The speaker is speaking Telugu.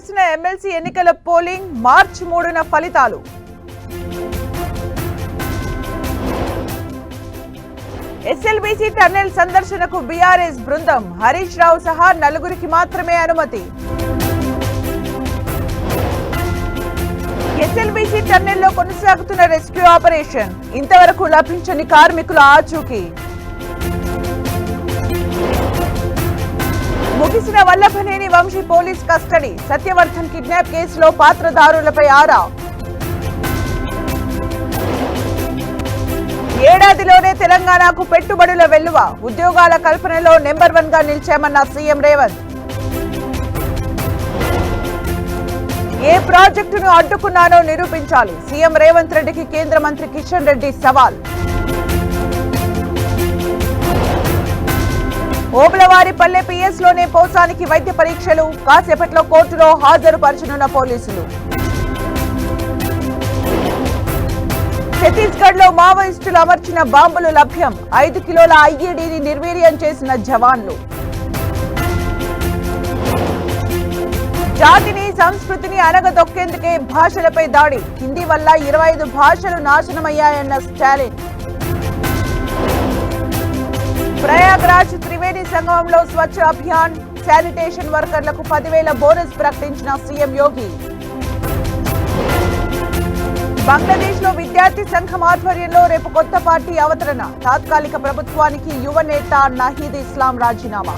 ముగిసిన ఎమ్మెల్సీ ఎన్నికల పోలింగ్ మార్చి 3న ఫలితాలు. ఎస్ఎల్బీసీ టన్నెల్ సందర్శనకు బీఆర్ఎస్ బృందం, హరీష్ రావు సహా 4గురికి మాత్రమే అనుమతి. ఎస్ఎల్బీసీ టన్నెల్లో కొనసాగుతున్న రెస్క్యూ ఆపరేషన్, ఇంతవరకు లభించని కార్మికుల ఆచూకీ. ముగిసిన Vallabhaneni Vamsi police custody, Satyavardhan kidnap కేసులో పాత్రదారులపై ఆరా. ఏడాదిలోనే తెలంగాణకు పెట్టుబడుల వెల్లువ, ఉద్యోగాల కల్పనలో నెంబర్ 1గా నిలిచామన్న సీఎం రేవంత్. ఏ ప్రాజెక్టును అడ్డుకున్నానో నిరూపించాలి, సీఎం రేవంత్ రెడ్డికి కేంద్ర మంత్రి కిషన్ రెడ్డి సవాల్. ఓబులవారిపల్లె పిఎస్ లోనే పోసానికి వైద్య పరీక్షలు, కాసేపట్లో కోర్టులో హాజరుపరచనున్న పోలీసులు. ఛత్తీస్గఢ్ లో మావోయిస్టులు అమర్చిన బాంబులు లభ్యం, 5 కిలోల ఐఈడీని నిర్వీర్యం చేసిన జవాన్లు. జాతిని సంస్కృతిని అనగదొక్కేందుకే భాషలపై దాడి, హిందీ వల్ల 25 భాషలు నాశనమయ్యాయన్న స్టాలిన్. ప్రయాగ్రాజ్ త్రివేణి సంగమంలో స్వచ్ఛ అభియాన్, శానిటేషన్ వర్కర్లకు 10,000 బోనస్ ప్రకటించిన సీఎం యోగి. బంగ్లాదేశ్ లో విద్యార్థి సంఘం ఆధ్వర్యంలో రేపు కొత్త పార్టీ అవతరణ, తాత్కాలిక ప్రభుత్వానికి యువ నేత నహీద్ ఇస్లాం రాజీనామా.